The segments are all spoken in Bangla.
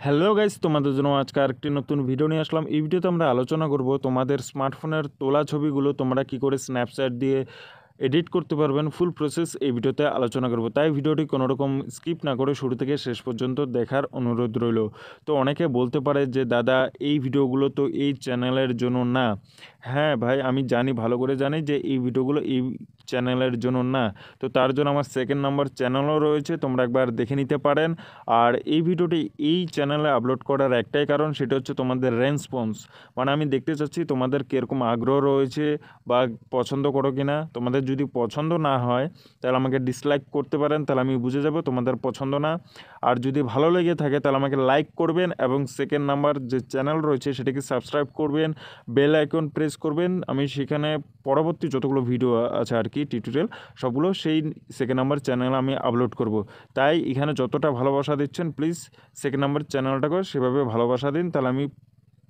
হ্যালো গাইস, তোমাদের জন্য আজকে আরেকটি নতুন ভিডিও নিয়ে আসলাম। এই ভিডিওতে আমরা আলোচনা করব তোমাদের স্মার্টফোনের তোলা ছবিগুলো তোমরা কি করে স্ন্যাপচ্যাট দিয়ে এডিট করতে পারবেন। ফুল প্রসেস এই ভিডিওতে আলোচনা করব, তাই ভিডিওটি কোনো রকম স্কিপ না করে শুরু থেকে শেষ পর্যন্ত দেখার অনুরোধ রইল। তো অনেকে বলতে পারে যে দাদা এই ভিডিওগুলো তো এই চ্যানেলের জন্য না। হ্যাঁ ভাই, আমি জানি, ভালো করে জানি যে এই ভিডিওগুলো এই চ্যানেলের জন্য না। তো তার জন্য আমার সেকেন্ড নাম্বার চ্যানেলও রয়েছে, তোমরা একবার দেখে নিতে পারেন। আর এই ভিডিওটি এই চ্যানেলে আপলোড করার একটাই কারণ, সেটা হচ্ছে তোমাদের রেসপন্স। মানে আমি দেখতে চাচ্ছি তোমাদের কীরকম আগ্রহ রয়েছে বা পছন্দ করো কি না। তোমাদের যদি পছন্দ না হয় তাহলে আমাকে ডিসলাইক করতে পারেন, তাহলে আমি বুঝে যাব তোমাদের পছন্দ না। আর যদি ভালো লেগে থাকে তাহলে আমাকে লাইক করবেন এবং সেকেন্ড নাম্বার যে চ্যানেল রয়েছে সেটাকে সাবস্ক্রাইব করবেন, বেল আইকন প্রেস করবেন। আমি সেখানে পরবর্তী যতগুলো ভিডিও আছে আর কি টিউটোরিয়াল, সবগুলো সেই সেকেন্ড নাম্বার চ্যানেলে আমি আপলোড করব। তাই এখানে যতটা ভালোবাসা দিচ্ছেন প্লিজ সেকেন্ড নাম্বার চ্যানেলটাকেও সেভাবে ভালোবাসা দিন, তাহলে আমি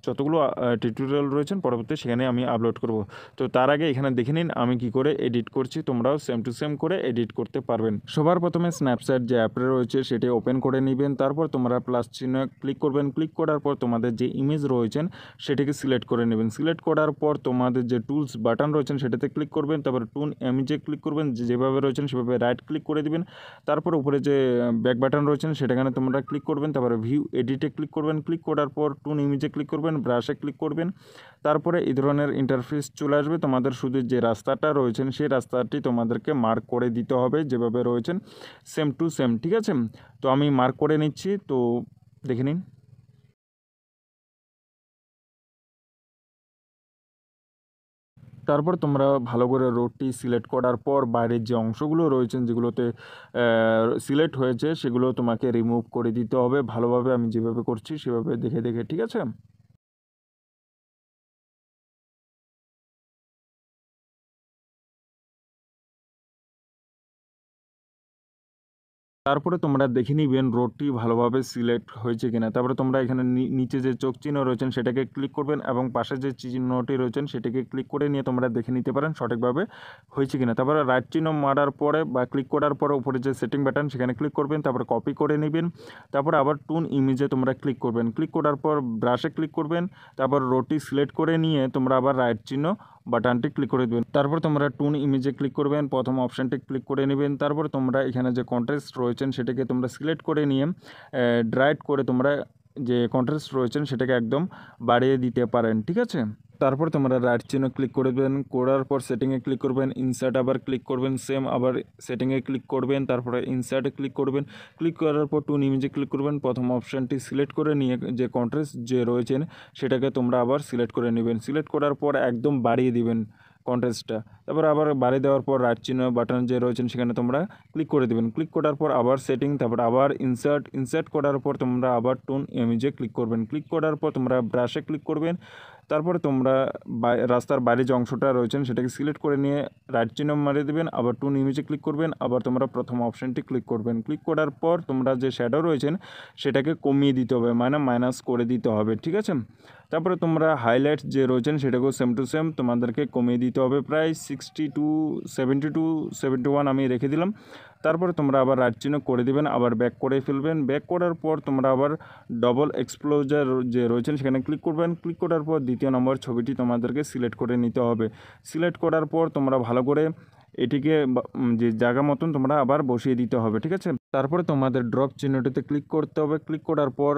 যতগুলো টিউটোরিয়াল রয়েছেন পরবর্তী সেখানে আমি আপলোড করব। তো তার আগে এখানে দেখে নিন আমি কি করে এডিট করছি, তোমরাও সেম টু সেম করে এডিট করতে পারবেন। সবার প্রথমে স্ন্যাপচ্যাট যে অ্যাপটা রয়েছে সেটি ওপেন করে নেবেন। তারপর তোমরা প্লাস চিহ্ন ক্লিক করবেন। ক্লিক করার পর তোমাদের যে ইমেজ রয়েছেন সেটাকে সিলেক্ট করে নেবেন। সিলেক্ট করার পর তোমাদের যে টুলস বাটন রয়েছেন সেটাতে ক্লিক করবেন। তারপর টুন ইমেজে ক্লিক করবেন, যেভাবে রয়েছেন সেভাবে রাইট ক্লিক করে দিবেন। তারপর উপরে যে ব্যাক বাটন রয়েছেন সেটাখানে তোমরা ক্লিক করবেন। তারপরে ভিউ এডিটে ক্লিক করবেন। ক্লিক করার পর টুন ইমেজে ক্লিক করবেন, ব্রাশে ক্লিক করবেন। তারপরে এই ধরনের ইন্টারফেস চলে আসবে। তোমাদের শুধু যে রাস্তাটা রয়েছেন সেই রাস্তাটি তোমাদেরকে মার্ক করে দিতে হবে, যেভাবে রয়েছেন সেম টু সেম, ঠিক আছে। তো আমি মার্ক করে নিচ্ছি, তো দেখে নিন। তারপর তোমরা ভালো করে রোডটি সিলেক্ট করার পর বাইরের যে অংশগুলো রয়েছেন যেগুলোতে সিলেক্ট হয়েছে সেগুলো তোমাকে রিমুভ করে দিতে হবে ভালোভাবে, আমি যেভাবে করছি সেভাবে দেখে দেখে, ঠিক আছে। তারপরে তোমরা দেখে নিবেন রোডটি ভালোভাবে সিলেক্ট হয়েছে কিনা। তারপরে তোমরা এখানে নিচে যে চোখ চিহ্ন রয়েছেন সেটাকে ক্লিক করবেন এবং পাশে যে চিহ্নটি রয়েছেন সেটাকে ক্লিক করে নিয়ে তোমরা দেখে নিতে পারেন সঠিকভাবে হয়েছে কিনা। তারপরে রাইট চিহ্ন মারার পরে বা ক্লিক করার পরে উপরে যে সেটিং বাটন সেখানে ক্লিক করবেন, তারপরে কপি করে নেবেন। তারপরে আবার টুন ইমেজে তোমরা ক্লিক করবেন। ক্লিক করার পর ব্রাশে ক্লিক করবেন। তারপর রোডটি সিলেক্ট করে নিয়ে তোমরা আবার রাইট চিহ্ন বাটনটি ক্লিক করে দেবেন। তারপর তোমরা টুন ইমেজে ক্লিক করবেন, প্রথম অপশানটি ক্লিক করে নেবেন। তারপর তোমরা এখানে যে কন্ট্রাস্ট রয়েছেন সেটাকে তোমরা সিলেক্ট করে নিয়ে ড্রাইট করে তোমরা যে কন্ট্রাস্ট রয়েছেন সেটাকে একদম বাড়িয়ে দিতে পারেন, ঠিক আছে। তারপর তোমরা রাইট চিহ্ন ক্লিক করে দেবেন। করার পর সেটিংয়ে ক্লিক করবেন, ইনসার্ট আবার ক্লিক করবেন, সেম আবার সেটিংয়ে ক্লিক করবেন, তারপরে ইনসার্টে ক্লিক করবেন। ক্লিক করার পর টুন ইমেজে ক্লিক করবেন, প্রথম অপশানটি সিলেক্ট করে নিয়ে যে কন্ট্রাস্ট যে রয়েছেন সেটাকে তোমরা আবার সিলেক্ট করে নেবেন। সিলেক্ট করার পর একদম বাড়িয়ে দিবেন কন্ট্রাস্টটা। তারপর আবার বাড়িয়ে দেওয়ার পর রাইট চিহ্ন বাটন যে রয়েছেন সেখানে তোমরা ক্লিক করে দেবেন। ক্লিক করার পর আবার সেটিং, তারপর আবার ইনসার্ট করার পর তোমরা আবার টুন ইমেজে ক্লিক করবেন। ক্লিক করার পর তোমরা ব্রাশে ক্লিক করবেন। তারপরে তোমরা রাস্তার বাইরে যে অংশটা রয়েছেন সেটাকে সিলেক্ট করে নিয়ে রাইট চিহ্ন মারিয়ে দেবেন, আবার টুন ইমেজে ক্লিক করবেন, আবার তোমরা প্রথম অপশানটি ক্লিক করবেন। ক্লিক করার পর তোমরা যে শ্যাডো রয়েছেন সেটাকে কমিয়ে দিতে হবে, মানে মাইনাস করে দিতে হবে, ঠিক আছে। তারপরে তোমরা হাইলাইটস যে রয়েছেন সেটাকেও সেম টু সেম তোমাদেরকে কমিয়ে দিতে হবে, প্রায় 72 আমি রেখে দিলাম। তারপরে তোমরা আবার রাইট চিহ্ন করে দিবেন, আবার ব্যাক করে ফেলবেন। ব্যাক করার পর তোমরা আবার ডবল এক্সপ্লোজার যে রয়েছেন সেখানে ক্লিক করবেন। ক্লিক করার পর দ্বিতীয় নম্বর ছবিটি তোমাদেরকে সিলেক্ট করে নিতে হবে। সিলেক্ট করার পর তোমরা ভালো করে এটিকে যে জায়গা মতন তোমরা আবার বসিয়ে দিতে হবে, ঠিক আছে। তারপরে তোমাদের ড্রপ চিহ্নটিতে ক্লিক করতে হবে। ক্লিক করার পর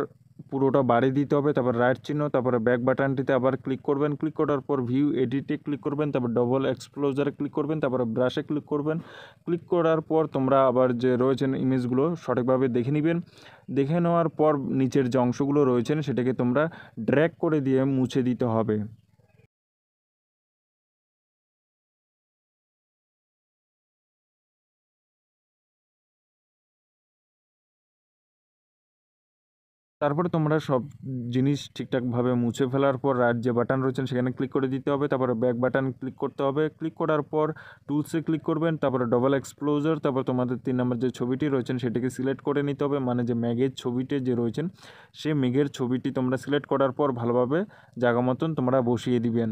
পুরোটা বাড়িয়ে দিতে হবে, তারপর রাইট চিহ্ন, তারপরে ব্যাক বাটনটিতে আবার ক্লিক করবেন। ক্লিক করার পর ভিউ এডিটে ক্লিক করবেন, তারপর ডবল এক্সপ্লোজারে ক্লিক করবেন, তারপরে ব্রাশে ক্লিক করবেন। ক্লিক করার পর তোমরা আবার যে রয়েছেন ইমেজগুলো সঠিকভাবে দেখে নেবেন। দেখে নেওয়ার পর নিচের যে অংশগুলো রয়েছেন সেটাকে তোমরা ড্র্যাগ করে দিয়ে মুছে দিতে হবে। তারপরে তোমরা সব জিনিস ঠিকঠাকভাবে মুছে ফেলার পর রাইট যে বাটন রয়েছেন সেখানে ক্লিক করে দিতে হবে, তারপরে ব্যাক বাটন ক্লিক করতে হবে। ক্লিক করার পর টুলসে ক্লিক করবেন, তারপরে ডবল এক্সপ্লোজার, তারপর তোমাদের 3 নম্বর যে ছবিটি রয়েছেন সেটিকে সিলেক্ট করে নিতে হবে, মানে যে মেঘের ছবিটি যে রয়েছেন সেই মেঘের ছবিটি তোমরা সিলেক্ট করার পর ভালোভাবে জায়গা মতন তোমরা বসিয়ে দিবেন।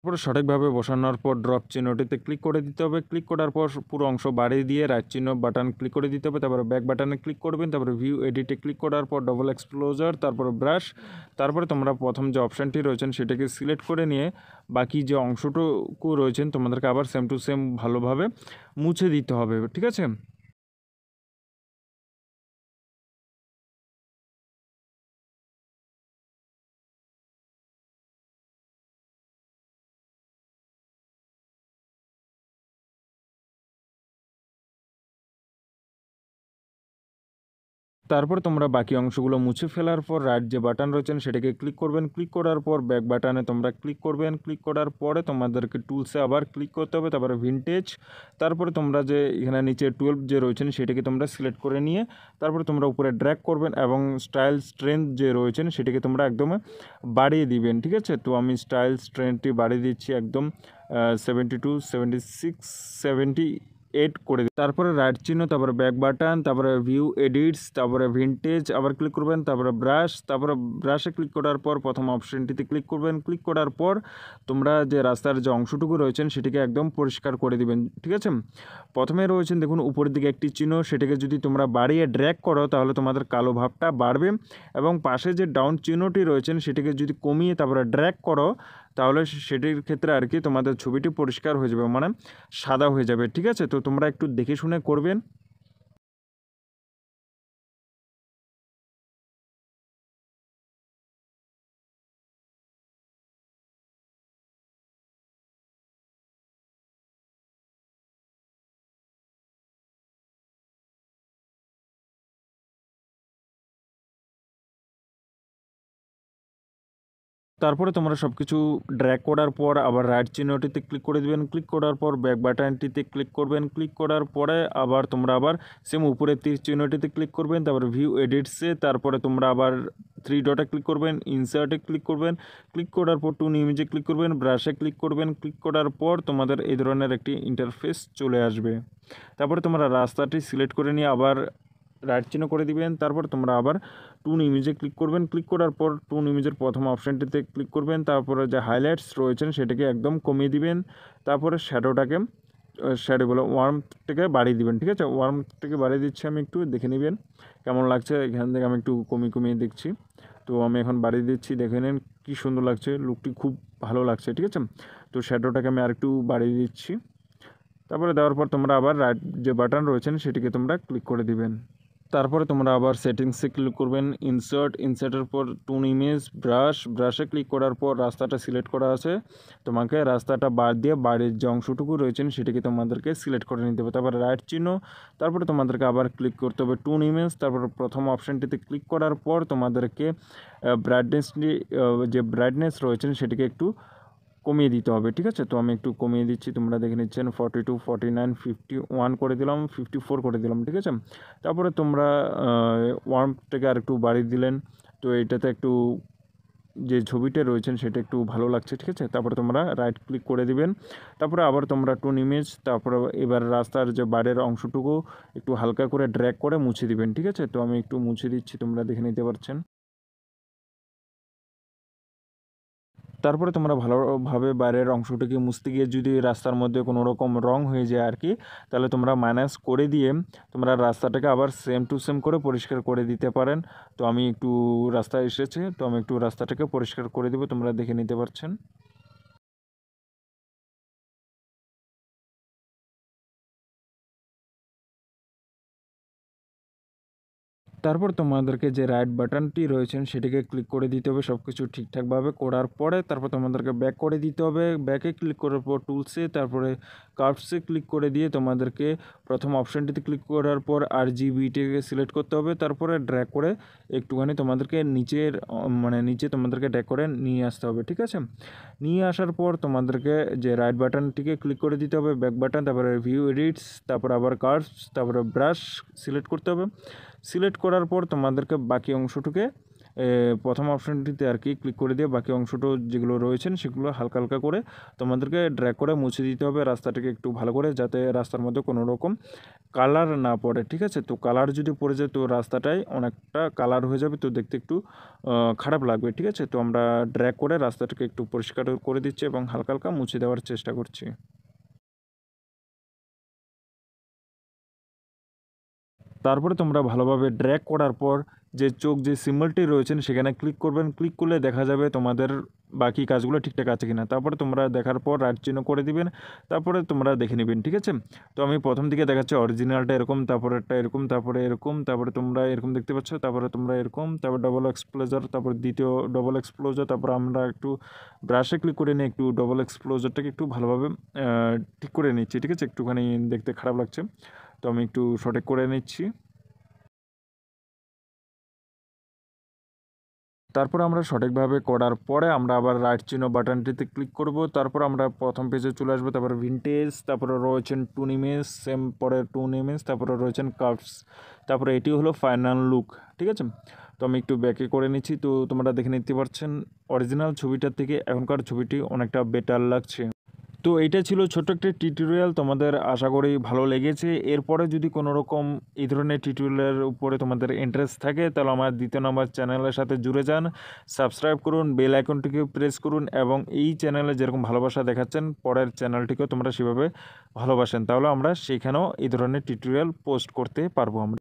তারপরে সঠিকভাবে বসানোর পর ড্রপ চিহ্নটিতে ক্লিক করে দিতে হবে। ক্লিক করার পর পুরো অংশ বাড়িয়ে দিয়ে রাইট চিহ্ন বাটন ক্লিক করে দিতে হবে। তারপরে ব্যাক বাটনে ক্লিক করবেন। তারপরে ভিউ এডিটে ক্লিক করার পর ডবল এক্সপ্লোজার, তারপরে ব্রাশ, তারপরে তোমরা প্রথম যে অপশানটি রয়েছেন সেটাকে সিলেক্ট করে নিয়ে বাকি যে অংশটুকু রয়েছেন তোমাদেরকে আবার সেম টু সেম ভালোভাবে মুছে দিতে হবে, ঠিক আছে। তারপর তোমরা বাকি অংশগুলো মুছে ফেলার পর রাইট যে বাটন রয়েছেন সেটাকে ক্লিক করবেন। ক্লিক করার পর ব্যাক বাটনে তোমরা ক্লিক করবেন। ক্লিক করার পরে তোমাদেরকে টুলসে আবার ক্লিক করতে হবে। তারপরে ভিনটেজ, তারপরে তোমরা যে এখানে নিচে 12 যে রয়েছেন সেটাকে তোমরা সিলেক্ট করে নিয়ে তারপরে তোমরা উপরে ড্র্যাগ করবেন এবং স্টাইল স্ট্রেংথ যে রয়েছেন সেটাকে তোমরা একদম বাড়িয়ে দিবেন, ঠিক আছে। তো আমি স্টাইল স্ট্রেংথটি বাড়িয়ে দিচ্ছি একদম 72, 76, 78 করে দিই। তারপরে রাইট চিহ্ন, তারপরে ব্যাক বাটন, তারপরে ভিউ এডিটস, তারপরে ভিনটেজ আবার ক্লিক করবেন। তারপরে ব্রাশ, তারপরে ব্রাশে ক্লিক করার পর প্রথম অপশনটিতে ক্লিক করবেন। ক্লিক করার পর তোমরা যে রাস্তার যে অংশটুকু রয়েছেন সেটিকে একদম পরিষ্কার করে দিবেন, ঠিক আছে। প্রথমে রয়েছেন দেখুন উপরের দিকে একটি চিহ্ন, সেটাকে যদি তোমরা বাড়িয়ে ড্র্যাগ করো তাহলে তোমাদের কালো ভাবটা বাড়বে এবং পাশে যে ডাউন চিহ্নটি রয়েছেন সেটিকে যদি কমিয়ে তারপরে ড্র্যাগ করো তাহলে সেটির ক্ষেত্রে আর কি তোমাদের ছবিটি পরিষ্কার হয়ে যাবে, মানে সাদা হয়ে যাবে, ঠিক আছে। তো তোমরা একটু দেখে শুনে করবেন। তারপরে তোমরা সব কিছু ড্র্যাগ করার পর আবার রাইট চিহ্নটিতে ক্লিক করে দেবেন। ক্লিক করার পর ব্যাক বাটনটিতে ক্লিক করবেন। ক্লিক করার পরে আবার তোমরা আবার সেম উপরে তীর চিহ্নটিতে ক্লিক করবেন। তারপরে ভিউ এডিটসে তারপরে তোমরা আবার 3 ডটে ক্লিক করবেন, ইনসার্টে ক্লিক করবেন। ক্লিক করার পর টুন ইমেজে ক্লিক করবেন, ব্রাশে ক্লিক করবেন। ক্লিক করার পর তোমাদের এই ধরনের একটি ইন্টারফেস চলে আসবে। তারপরে তোমরা রাস্তাটি সিলেক্ট করে নিয়ে আবার রাইট চিহ্ন করে দিবেন। তারপর তোমরা আবার টুন ইমেজে ক্লিক করবেন। ক্লিক করার পর টুন ইমেজের প্রথম অপশানটিতে ক্লিক করবেন। তারপরে যে হাইলাইটস রয়েছেন সেটাকে একদম কমিয়ে দিবেন। তারপরে শ্যাডোটাকে শ্যাডোগুলো ওয়ার্মটাকে বাড়িয়ে দিবেন, ঠিক আছে। ওয়ার্মটাকে বাড়িয়ে দিচ্ছি আমি, একটু দেখে নেবেন কেমন লাগছে। এখান থেকে আমি একটু কমিয়ে দেখছি। তো আমি এখন বাড়িয়ে দিচ্ছি, দেখে নিন কী সুন্দর লাগছে, লুকটি খুব ভালো লাগছে, ঠিক আছে। তো শ্যাডোটাকে আমি আরেকটু বাড়িয়ে দিচ্ছি। তারপরে দেওয়ার পর তোমরা আবার রাইট যে বাটন রয়েছেন সেটিকে তোমরা ক্লিক করে দিবেন। তারপরে তোমরা আবার সেটিংসে ক্লিক করবেন, ইনসার্টের পর টুন ইমেজ, ব্রাশে ক্লিক করার পর রাস্তাটা সিলেক্ট করা আছে, তোমাকে রাস্তাটা বাদ দিয়ে বাড়ির যে অংশটুকু রয়েছেন সেটিকে তোমাদেরকে সিলেক্ট করে নিতে হবে। তারপরে রাইট চিহ্ন, তারপরে তোমাদেরকে আবার ক্লিক করতে হবে টুন ইমেজ, তারপর প্রথম অপশানটিতে ক্লিক করার পর তোমাদেরকে ব্রাইটনেস রয়েছেন সেটিকে একটু কমিয়ে দিতে হবে, ঠিক আছে। তো আমি একটু কমিয়ে দিচ্ছি, তোমরা দেখে নিচ্ছেন 42, 49, 51 করে দিলাম, 54 করে দিলাম, ঠিক আছে। তারপরে তোমরা ওয়ার্মটাকে আর একটু বাড়িয়ে দিলেন। তো এইটাতে একটু যে ছবিটা রয়েছেন সেটা একটু ভালো লাগছে, ঠিক আছে। তারপরে তোমরা রাইট ক্লিক করে দিবেন। তারপরে আবার তোমরা টুন ইমেজ, তারপরে এবার রাস্তার যে বাইরের অংশটুকু একটু হালকা করে ড্র্যাগ করে মুছে দিবেন, ঠিক আছে। তো আমি একটু মুছে দিচ্ছি, তোমরা দেখে নিতে পারছেন। তারপরে তোমরা ভালোভাবে বাইরের অংশটিকে মুছতে গিয়ে যদি রাস্তার মধ্যে কোনো রকম রং হয়ে যায় আর কি, তাহলে তোমরা মাইনাস করে দিয়ে তোমরা রাস্তাটাকে আবার সেম টু সেম করে পরিষ্কার করে দিতে পারেন। তো আমি একটু রাস্তায় এসেছে, তো আমি একটু রাস্তাটাকে পরিষ্কার করে দেবো, তোমরা দেখে নিতে পারছেন। তারপর তোমাদেরকে যে রাইট বাটনটি রয়েছেন সেটিকে ক্লিক করে দিতে হবে সব কিছু ঠিকঠাকভাবে করার পরে। তারপর তোমাদেরকে ব্যাক করে দিতে হবে। ব্যাকে ক্লিক করার পর টুলসে, তারপরে কার্ভসে ক্লিক করে দিয়ে তোমাদেরকে প্রথম অপশানটিতে ক্লিক করার পর RGBটিকে সিলেক্ট করতে হবে। তারপরে ড্র্যাগ করে একটুখানি তোমাদেরকে নিচে তোমাদেরকে ড্র্যাগ করে নিয়ে আসতে হবে, ঠিক আছে। নিয়ে আসার পর তোমাদেরকে যে রাইট বাটনটিকে ক্লিক করে দিতে হবে, ব্যাক বাটন, তারপরে ভিউ এডিটস, তারপর আবার কার্ভস, তারপরে ব্রাশ সিলেক্ট করতে হবে। সিলেক্ট করার পর তোমাদেরকে বাকি অংশটুকে প্রথম অপশানটিতে আর কি ক্লিক করে দিয়ে বাকি অংশটা যেগুলো রয়েছেন সেগুলো হালকা হালকা করে তোমাদেরকে ড্র্যাগ করে মুছে দিতে হবে রাস্তাটাকে একটু ভালো করে, যাতে রাস্তার মধ্যে কোনো রকম কালার না পড়ে। ঠিক আছে, তো কালার যদি পড়ে যায় তো রাস্তাটাই অনেকটা কালার হয়ে যাবে, তো দেখতে একটু খারাপ লাগবে। ঠিক আছে, তো আমরা ড্র্যাগ করে রাস্তাটাকে একটু পরিষ্কার করে দিচ্ছি এবং হালকা হালকা মুছে দেওয়ার চেষ্টা করছি। তারপরে তোমরা ভালোভাবে ড্র্যাগ করার পর যে চোখ যে সিম্বলটি রয়েছেন সেখানে ক্লিক করবেন। ক্লিক করলে দেখা যাবে তোমাদের বাকি কাজগুলো ঠিকঠাক আছে কিনা। তারপরে তোমরা দেখার পর রাইট চিহ্ন করে দিবেন, তারপরে তোমরা দেখে নেবেন। ঠিক আছে, তো আমি প্রথম দিকে দেখাচ্ছি অরিজিনালটা এরকম, তারপরে একটা এরকম, তারপরে এরকম, তারপরে তোমরা এরকম দেখতে পাচ্ছ, তারপরে তোমরা এরকম, তারপর ডবল এক্সপ্লোজার, তারপর দ্বিতীয় ডবল এক্সপ্লোজার, তারপর আমরা একটু ব্রাশে ক্লিক করে নিয়ে একটু ডবল এক্সপ্লোজারটাকে একটু ভালোভাবে ঠিক করে নিচ্ছি। ঠিক আছে, একটুখানি দেখতে খারাপ লাগছে, তো আমি একটু সঠিক করে নিচ্ছি। তারপর আমরা সঠিকভাবে করার পরে আমরা আবার রাইট চিহ্ন বাটনটিতে ক্লিক করব। তারপর আমরা প্রথম পেজে চলে আসবো, তারপর ভিনটেজ, তারপরে রয়েছেন টুন ইমেজ, সেম পরে টুন ইমেজ, তারপরে রয়েছেন কার্ভস, তারপরে এটি হলো ফাইনাল লুক। ঠিক আছে, তো আমি একটু ব্যাকে করে নিচ্ছি, তো তোমরা দেখে নিতে পারছেন অরিজিনাল ছবিটার থেকে এখনকার ছবিটি অনেকটা বেটার লাগছে। তো এইটা ছিল ছোট্ট একটা টিউটোরিয়াল, তোমাদের আশা করি ভালো লেগেছে। এরপরে যদি কোনো রকম এই ধরনের টিউটোরিয়ালের উপরে তোমাদের ইন্টারেস্ট থাকে তাহলে আমার দ্বিতীয় নম্বর চ্যানেলের সাথে জুড়ে যান, সাবস্ক্রাইব করুন, বেল আইকনটিকে প্রেস করুন এবং এই চ্যানেলে যেরকম ভালোবাসা দেখাচ্ছেন পরের চ্যানেলটিকেও তোমরা সেভাবে ভালোবাসেন, তাহলে আমরা সেখানেও এই ধরনের টিউটোরিয়াল পোস্ট করতে পারবো আমরা।